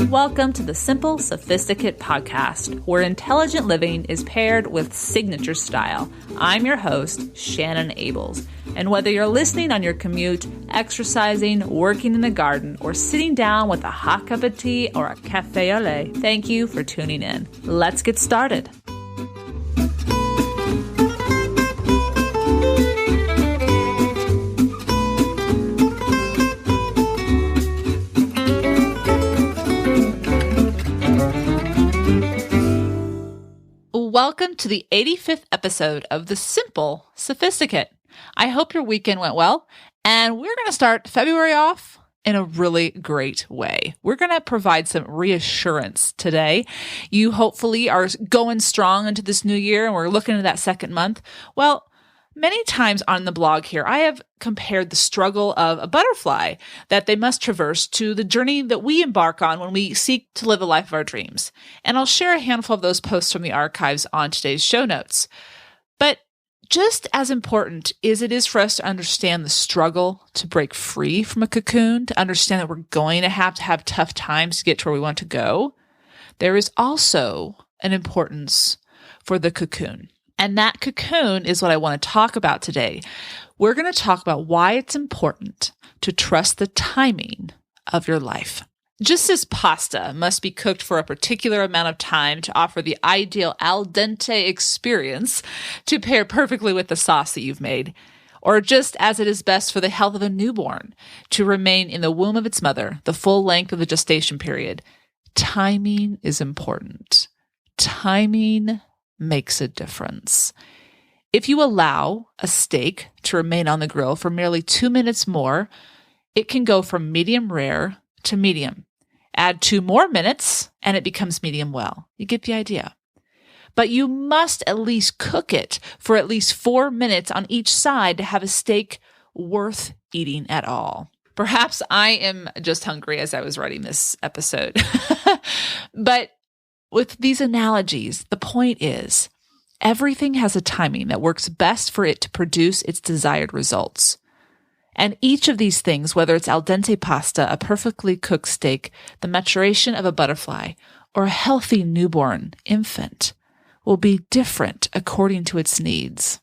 Welcome to the SImple Sophisticate podcast, where intelligent living is paired with signature style. I'm your host, Shannon Ables. And whether you're listening on your commute, exercising, working in the garden, or sitting down with a hot cup of tea or a café au lait, thank you for tuning in. Let's get started. Welcome to the 85th episode of the SImple Sophisticate. I hope your weekend went well, and we're going to start February off in a really great way. We're going to provide some reassurance today. You hopefully are going strong into this new year, and we're looking at that second month. Well, many times on the blog here, I have compared the struggle of a butterfly that they must traverse to the journey that we embark on when we seek to live the life of our dreams. And I'll share a handful of those posts from the archives on today's show notes. But just as important as it is for us to understand the struggle to break free from a cocoon, to understand that we're going to have tough times to get to where we want to go, there is also an importance for the cocoon. And that cocoon is what I want to talk about today. We're going to talk about why it's important to trust the timing of your life. Just as pasta must be cooked for a particular amount of time to offer the ideal al dente experience to pair perfectly with the sauce that you've made, or just as it is best for the health of a newborn to remain in the womb of its mother the full length of the gestation period, timing is important. Timing makes a difference. If you allow a steak to remain on the grill for merely 2 minutes more, it can go from medium rare to medium. Add 2 more minutes and it becomes medium well. You get the idea. But you must at least cook it for at least 4 minutes on each side to have a steak worth eating at all. Perhaps I am just hungry as I was writing this episode. But with these analogies, the point is, everything has a timing that works best for it to produce its desired results. And each of these things, whether it's al dente pasta, a perfectly cooked steak, the maturation of a butterfly, or a healthy newborn infant, will be different according to its needs.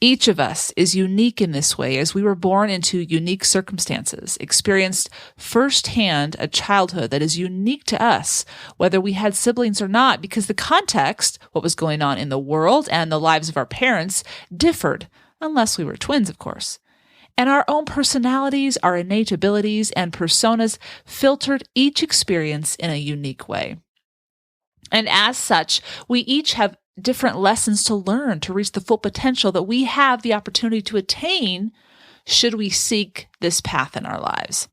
Each of us is unique in this way as we were born into unique circumstances, experienced firsthand a childhood that is unique to us, whether we had siblings or not, because the context, what was going on in the world and the lives of our parents, differed, unless we were twins, of course. And our own personalities, our innate abilities, and personas filtered each experience in a unique way. And as such, we each have different lessons to learn to reach the full potential that we have the opportunity to attain should we seek this path in our lives.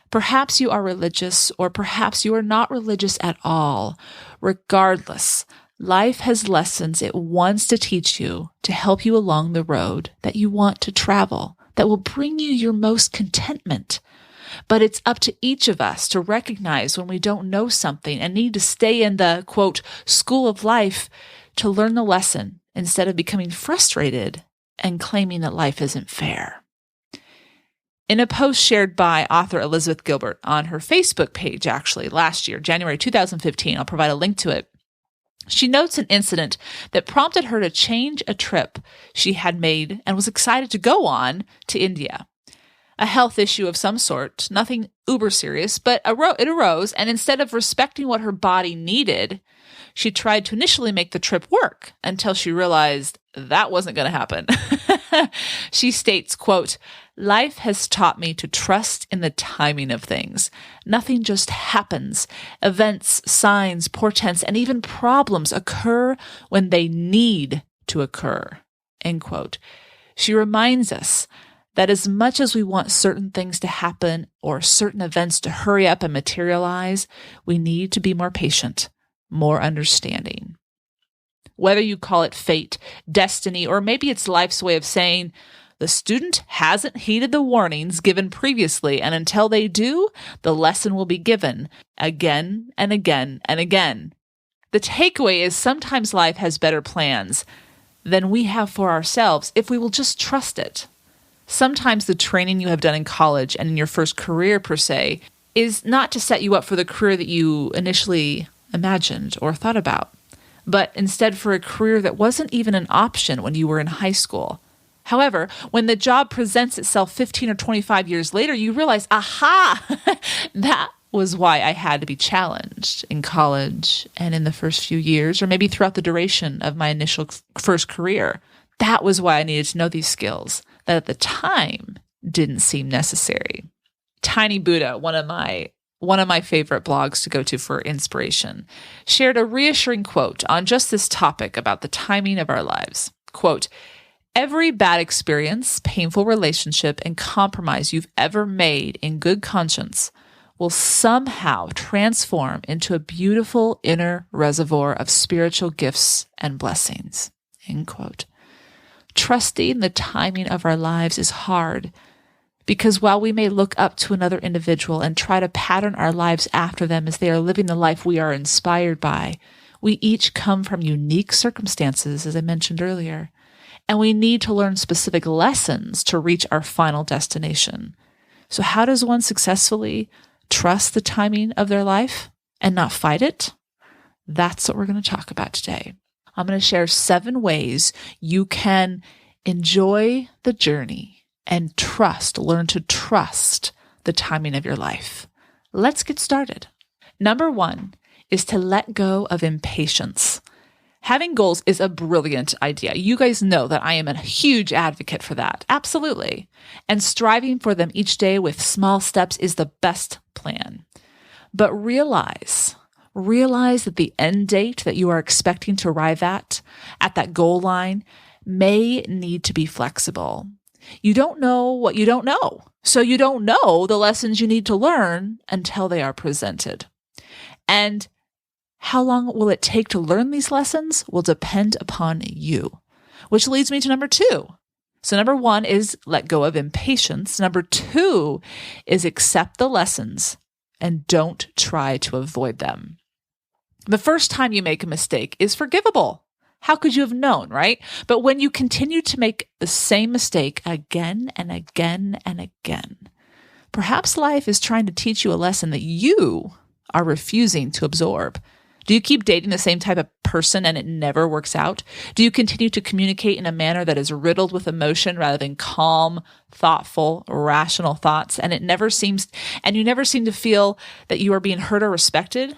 Perhaps you are religious, or perhaps you are not religious at all. Regardless, life has lessons it wants to teach you to help you along the road that you want to travel, that will bring you your most contentment. But it's up to each of us to recognize when we don't know something and need to stay in the, quote, school of life to learn the lesson instead of becoming frustrated and claiming that life isn't fair. In a post shared by author Elizabeth Gilbert on her Facebook page, actually, last year, January 2015, I'll provide a link to it, she notes an incident that prompted her to change a trip she had made and was excited to go on to India. A health issue of some sort, nothing uber serious, but it arose, and instead of respecting what her body needed, she tried to initially make the trip work until she realized that wasn't going to happen. She states, quote, "Life has taught me to trust in the timing of things. Nothing just happens. Events, signs, portents, and even problems occur when they need to occur." End quote. She reminds us that as much as we want certain things to happen or certain events to hurry up and materialize, we need to be more patient, more understanding. Whether you call it fate, destiny, or maybe it's life's way of saying, the student hasn't heeded the warnings given previously, and until they do, the lesson will be given again and again and again. The takeaway is sometimes life has better plans than we have for ourselves if we will just trust it. Sometimes the training you have done in college and in your first career per se is not to set you up for the career that you initially imagined or thought about, but instead for a career that wasn't even an option when you were in high school. However, when the job presents itself 15 or 25 years later, you realize, aha, that was why I had to be challenged in college and in the first few years, or maybe throughout the duration of my initial first career. That was why I needed to know these skills that at the time didn't seem necessary. Tiny Buddha, one of my favorite blogs to go to for inspiration, shared a reassuring quote on just this topic about the timing of our lives. Quote, "Every bad experience, painful relationship, and compromise you've ever made in good conscience will somehow transform into a beautiful inner reservoir of spiritual gifts and blessings." End quote. Trusting the timing of our lives is hard because while we may look up to another individual and try to pattern our lives after them as they are living the life we are inspired by, we each come from unique circumstances, as I mentioned earlier, and we need to learn specific lessons to reach our final destination. So how does one successfully trust the timing of their life and not fight it? That's what we're going to talk about today. I'm going to share 7 ways you can enjoy the journey and learn to trust the timing of your life. Let's get started. Number 1 is to let go of impatience. Having goals is a brilliant idea. You guys know that I am a huge advocate for that. Absolutely. And striving for them each day with small steps is the best plan. But realize that the end date that you are expecting to arrive at that goal line, may need to be flexible. You don't know what you don't know. So you don't know the lessons you need to learn until they are presented. And how long will it take to learn these lessons will depend upon you, which leads me to number 2. So number 1 is let go of impatience. Number 2 is accept the lessons and don't try to avoid them. The first time you make a mistake is forgivable. How could you have known, right? But when you continue to make the same mistake again and again and again, perhaps life is trying to teach you a lesson that you are refusing to absorb. Do you keep dating the same type of person and it never works out? Do you continue to communicate in a manner that is riddled with emotion rather than calm, thoughtful, rational thoughts, and you never seem to feel that you are being heard or respected?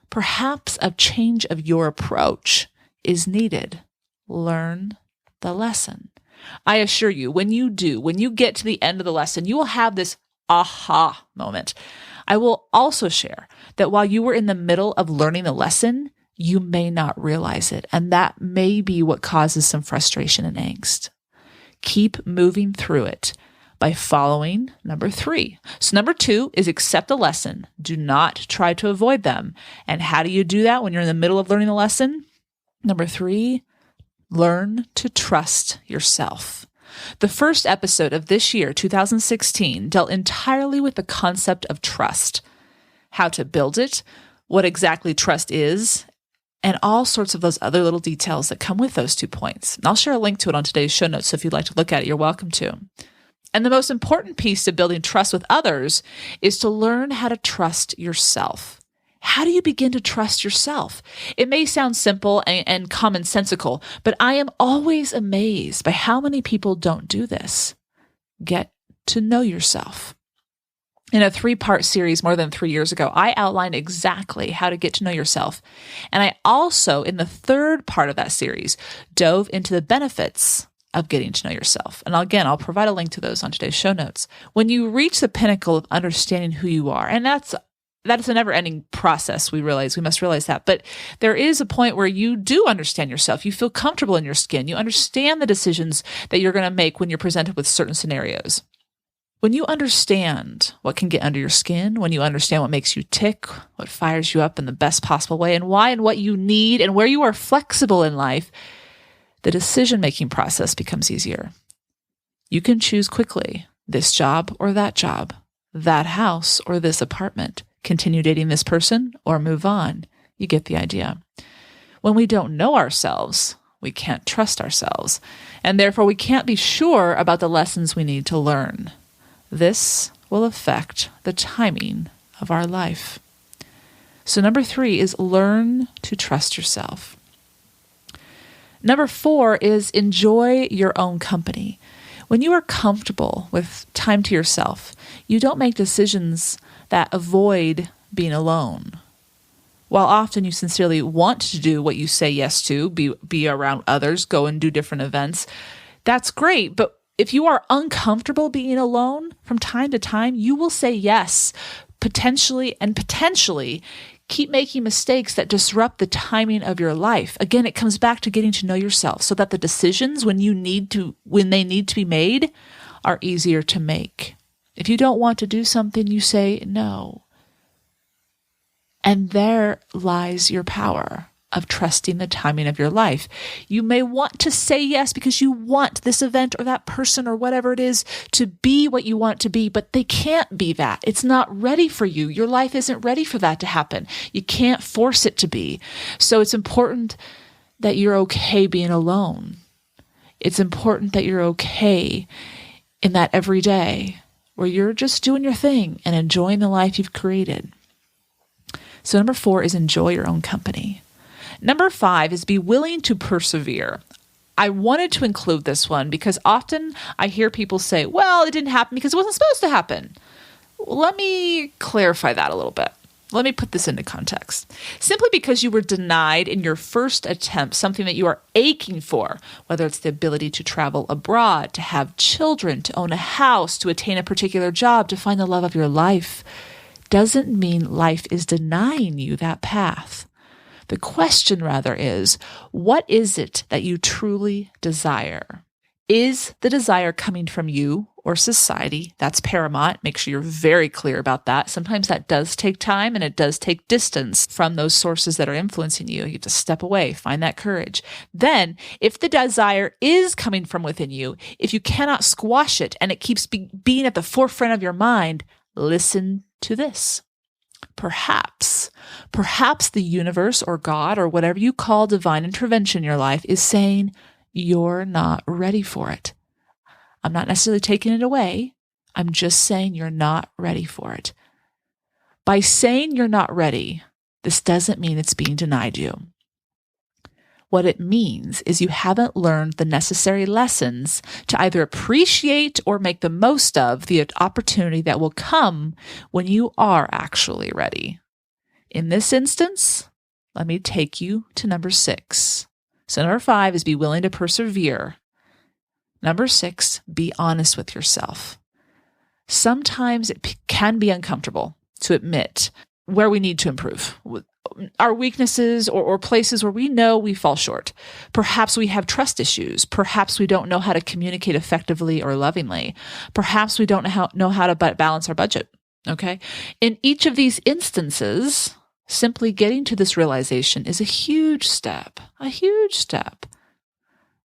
Perhaps a change of your approach is needed. Learn the lesson. I assure you, when you get to the end of the lesson, you will have this aha moment. I will also share that while you were in the middle of learning the lesson, you may not realize it. And that may be what causes some frustration and angst. Keep moving through it by following number 3. So number 2 is accept the lesson. Do not try to avoid them. And how do you do that when you're in the middle of learning the lesson? Number 3, learn to trust yourself. The first episode of this year, 2016, dealt entirely with the concept of trust, how to build it, what exactly trust is, and all sorts of those other little details that come with those 2 points. And I'll share a link to it on today's show notes, so if you'd like to look at it, you're welcome to. And the most important piece to building trust with others is to learn how to trust yourself. How do you begin to trust yourself? It may sound simple and commonsensical, but I am always amazed by how many people don't do this. Get to know yourself. In a 3-part series more than 3 years ago, I outlined exactly how to get to know yourself. And I also, in the 3rd part of that series, dove into the benefits of getting to know yourself. And again, I'll provide a link to those on today's show notes. When you reach the pinnacle of understanding who you are, and that's a never-ending process, we must realize that. But there is a point where you do understand yourself. You feel comfortable in your skin. You understand the decisions that you're going to make when you're presented with certain scenarios. When you understand what can get under your skin, when you understand what makes you tick, what fires you up in the best possible way, and why and what you need, and where you are flexible in life, the decision-making process becomes easier. You can choose quickly this job or that job, that house or this apartment, continue dating this person or move on. You get the idea. When we don't know ourselves, we can't trust ourselves, and therefore we can't be sure about the lessons we need to learn. This will affect the timing of our life. So number 3 is learn to trust yourself. Number 4 is enjoy your own company. When you are comfortable with time to yourself, you don't make decisions that avoid being alone. While often you sincerely want to do what you say yes to, be around others, go and do different events, that's great. But if you are uncomfortable being alone from time to time, you will say yes, potentially keep making mistakes that disrupt the timing of your life. Again, it comes back to getting to know yourself so that the decisions when they need to be made are easier to make. If you don't want to do something, you say no. And there lies your power of trusting the timing of your life. You may want to say yes because you want this event or that person or whatever it is to be what you want it to be, but they can't be that. It's not ready for you. Your life isn't ready for that to happen. You can't force it to be. So it's important that you're okay being alone. It's important that you're okay in that every day where you're just doing your thing and enjoying the life you've created. So number 4 is enjoy your own company. Number 5 is be willing to persevere. I wanted to include this one because often I hear people say, well, it didn't happen because it wasn't supposed to happen. Let me clarify that a little bit. Let me put this into context. Simply because you were denied in your first attempt something that you are aching for, whether it's the ability to travel abroad, to have children, to own a house, to attain a particular job, to find the love of your life, doesn't mean life is denying you that path. The question rather is, what is it that you truly desire? Is the desire coming from you or society? That's paramount. Make sure you're very clear about that. Sometimes that does take time and it does take distance from those sources that are influencing you. You have to step away, find that courage. Then, if the desire is coming from within you, if you cannot squash it and it keeps being at the forefront of your mind, listen to this. Perhaps the universe or God or whatever you call divine intervention in your life is saying, you're not ready for it. I'm not necessarily taking it away. I'm just saying you're not ready for it. By saying you're not ready, this doesn't mean it's being denied you. What it means is you haven't learned the necessary lessons to either appreciate or make the most of the opportunity that will come when you are actually ready. In this instance, let me take you to number 6. So number 5 is be willing to persevere. Number 6, be honest with yourself. Sometimes it can be uncomfortable to admit where we need to improve, our weaknesses or places where we know we fall short. Perhaps we have trust issues. Perhaps we don't know how to communicate effectively or lovingly. Perhaps we don't know how to balance our budget. Okay? In each of these instances, simply getting to this realization is a huge step.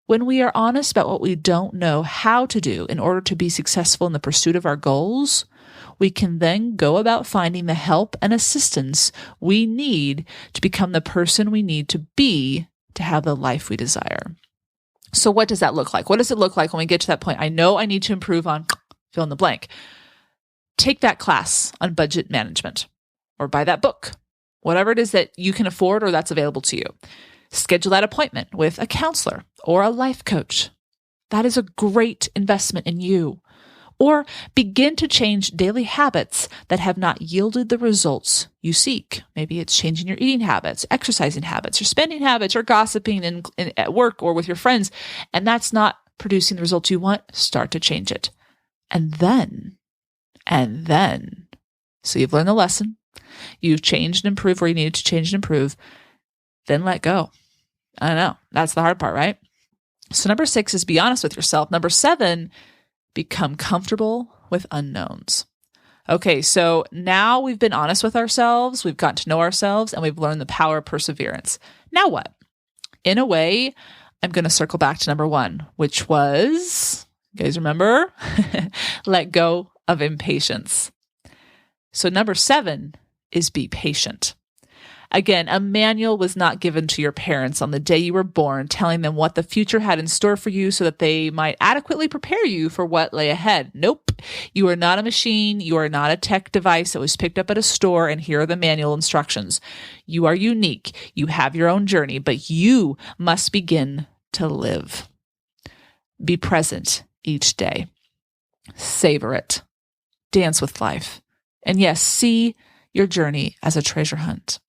When we are honest about what we don't know how to do in order to be successful in the pursuit of our goals, we can then go about finding the help and assistance we need to become the person we need to be to have the life we desire. So what does that look like? What does it look like when we get to that point? I know I need to improve on fill in the blank. Take that class on budget management or buy that book, whatever it is that you can afford or that's available to you. Schedule that appointment with a counselor or a life coach. That is a great investment in you. Or begin to change daily habits that have not yielded the results you seek. Maybe it's changing your eating habits, exercising habits, or spending habits, or gossiping at work or with your friends, and that's not producing the results you want. Start to change it. And then, so you've learned the lesson, you've changed and improved where you needed to change and improve, then let go. I know, that's the hard part, right? So number 6 is be honest with yourself. Number 7, become comfortable with unknowns. Okay, so now we've been honest with ourselves, we've gotten to know ourselves, and we've learned the power of perseverance. Now what? In a way, I'm going to circle back to number 1, which was, you guys remember? Let go of impatience. So number 7 is be patient. Again, a manual was not given to your parents on the day you were born, telling them what the future had in store for you so that they might adequately prepare you for what lay ahead. Nope. You are not a machine. You are not a tech device that was picked up at a store and here are the manual instructions. You are unique. You have your own journey, but you must begin to live. Be present each day. Savor it. Dance with life. And yes, see your journey as a treasure hunt.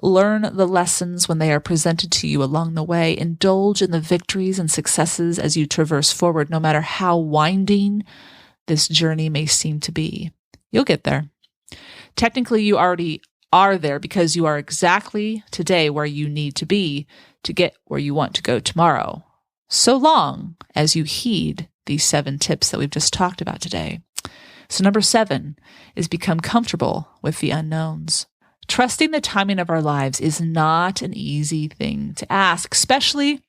Learn the lessons when they are presented to you along the way. Indulge in the victories and successes as you traverse forward, no matter how winding this journey may seem to be. You'll get there. Technically, you already are there because you are exactly today where you need to be to get where you want to go tomorrow. So long as you heed these 7 tips that we've just talked about today. So number 7 is become comfortable with the unknowns. Trusting the timing of our lives is not an easy thing to ask, especially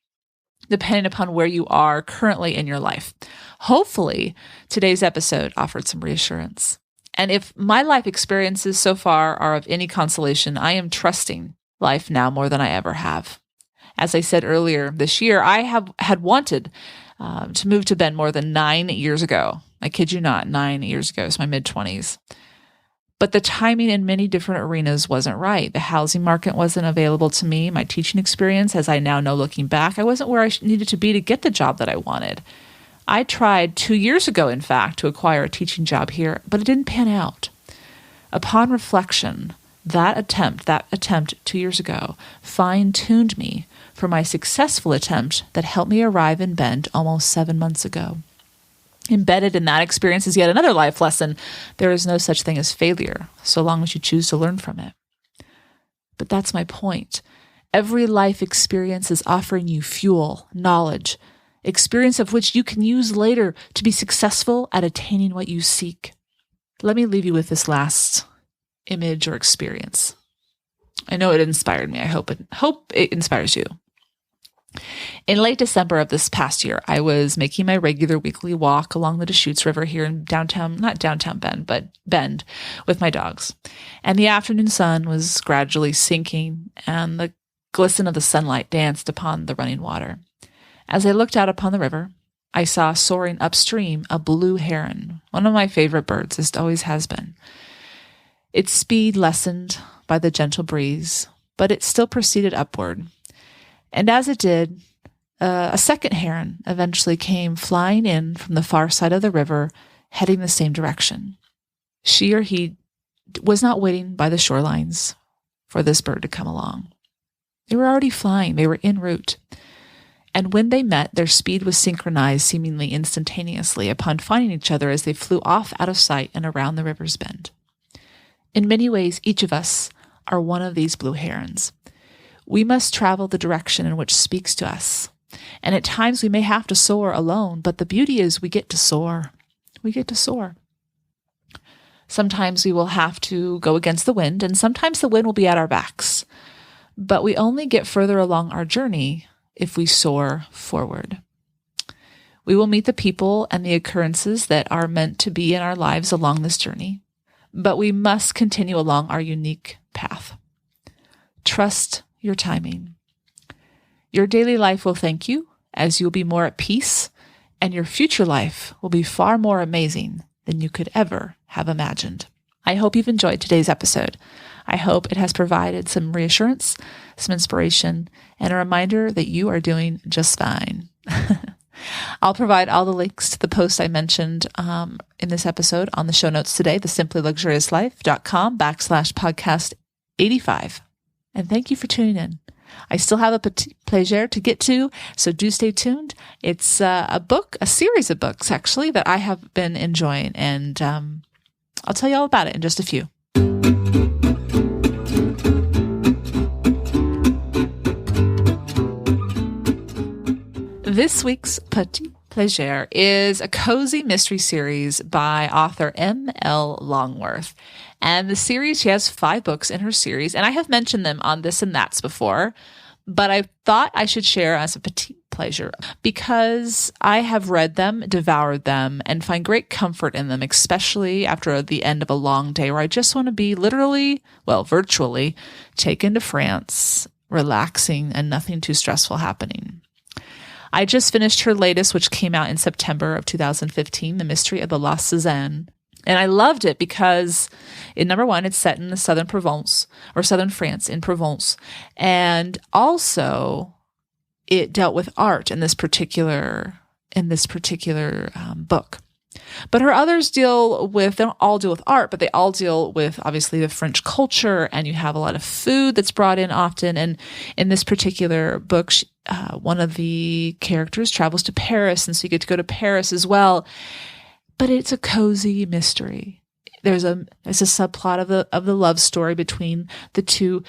depending upon where you are currently in your life. Hopefully, today's episode offered some reassurance. And if my life experiences so far are of any consolation, I am trusting life now more than I ever have. As I said earlier this year, I had wanted to move to Bend more than 9 years ago. I kid you not, 9 years ago. It's my mid-20s. But the timing in many different arenas wasn't right. The housing market wasn't available to me. My teaching experience, as I now know looking back, I wasn't where I needed to be to get the job that I wanted. I tried 2 years ago, in fact, to acquire a teaching job here, but it didn't pan out. Upon reflection, that attempt 2 years ago fine-tuned me for my successful attempt that helped me arrive in Bend almost 7 months ago. Embedded in that experience is yet another life lesson. There is no such thing as failure, so long as you choose to learn from it. But that's my point. Every life experience is offering you fuel, knowledge, experience of which you can use later to be successful at attaining what you seek. Let me leave you with this last image or experience. I know it inspired me. I hope it inspires you. In late December of this past year, I was making my regular weekly walk along the Deschutes River here in not downtown Bend, but Bend with my dogs. And the afternoon sun was gradually sinking and the glisten of the sunlight danced upon the running water. As I looked out upon the river, I saw soaring upstream a blue heron, one of my favorite birds, as it always has been. Its speed lessened by the gentle breeze, but it still proceeded upward. And as it did, a second heron eventually came flying in from the far side of the river, heading the same direction. She or he was not waiting by the shorelines for this bird to come along. They were already flying. They were en route. And when they met, their speed was synchronized seemingly instantaneously upon finding each other as they flew off out of sight and around the river's bend. In many ways, each of us are one of these blue herons. We must travel the direction in which speaks to us. And at times we may have to soar alone, but the beauty is we get to soar. We get to soar. Sometimes we will have to go against the wind, and sometimes the wind will be at our backs. But we only get further along our journey if we soar forward. We will meet the people and the occurrences that are meant to be in our lives along this journey, but we must continue along our unique path. Trust your timing. Your daily life will thank you as you'll be more at peace, and your future life will be far more amazing than you could ever have imagined. I hope you've enjoyed today's episode. I hope it has provided some reassurance, some inspiration, and a reminder that you are doing just fine. I'll provide all the links to the post I mentioned in this episode on the show notes today, thesimplyluxuriouslife.com/podcast 85. And thank you for tuning in. I still have a Petite Pleasure to get to, so do stay tuned. It's a series of books, actually, that I have been enjoying, and I'll tell you all about it in just a few. This week's Petite Pleasure is a cozy mystery series by author M.L. Longworth. And the series, she has 5 books in her series, and I have mentioned them on This and That's before, but I thought I should share as a Petite Pleasure because I have read them, devoured them, and find great comfort in them, especially after the end of a long day where I just want to be literally, well, virtually taken to France, relaxing and nothing too stressful happening. I just finished her latest, which came out in September of 2015, The Mystery of the La Cézanne. And I loved it because, number one, it's set in the southern Provence, or southern France in Provence. And also, it dealt with art in this particular book. But her others they don't all deal with art, but they all deal with, obviously, the French culture, and you have a lot of food that's brought in often. And in this particular book, one of the characters travels to Paris, and so you get to go to Paris as well. But it's a cozy mystery. There's a subplot of the love story between the two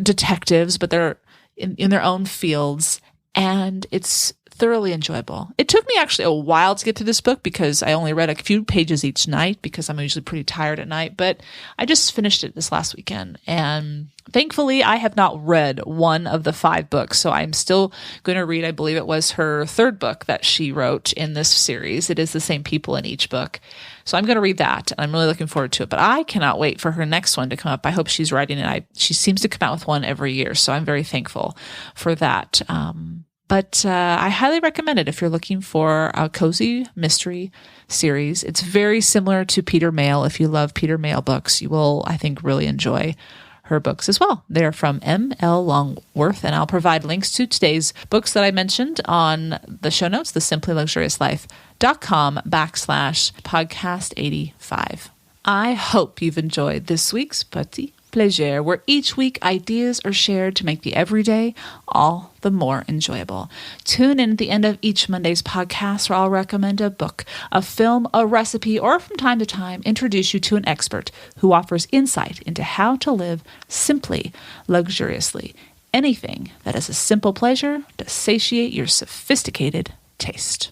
detectives, but they're in their own fields, and it's thoroughly enjoyable. It took me actually a while to get to this book because I only read a few pages each night because I'm usually pretty tired at night, but I just finished it this last weekend. And thankfully, I have not read one of the 5 books, so I'm still going to read, I believe it was her 3rd book that she wrote in this series. It is the same people in each book. So I'm going to read that, and I'm really looking forward to it. But I cannot wait for her next one to come up. I hope she's writing it. She seems to come out with one every year, so I'm very thankful for that. But I highly recommend it if you're looking for a cozy mystery series. It's very similar to Peter Mayle. If you love Peter Mayle books, you will, I think, really enjoy her books as well. They're from M.L. Longworth, and I'll provide links to today's books that I mentioned on the show notes, thesimplyluxuriouslife.com/podcast85. I hope you've enjoyed this week's Petite Pleasure, where each week ideas are shared to make the everyday all the more enjoyable. Tune in at the end of each Monday's podcast where I'll recommend a book, a film, a recipe, or from time to time introduce you to an expert who offers insight into how to live simply, luxuriously. Anything that is a simple pleasure to satiate your sophisticated taste.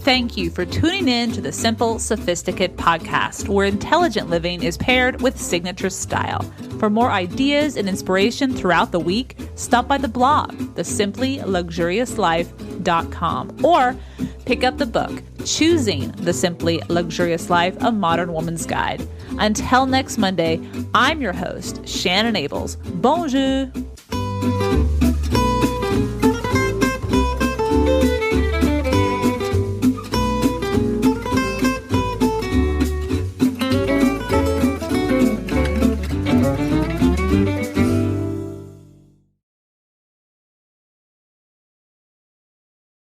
Thank you for tuning in to the SImple Sophisticate podcast, where intelligent living is paired with signature style. For more ideas and inspiration throughout the week, stop by the blog, thesimplyluxuriouslife.com, or pick up the book, Choosing the Simply Luxurious Life, A Modern Woman's Guide. Until next Monday, I'm your host, Shannon Ables. Bonjour!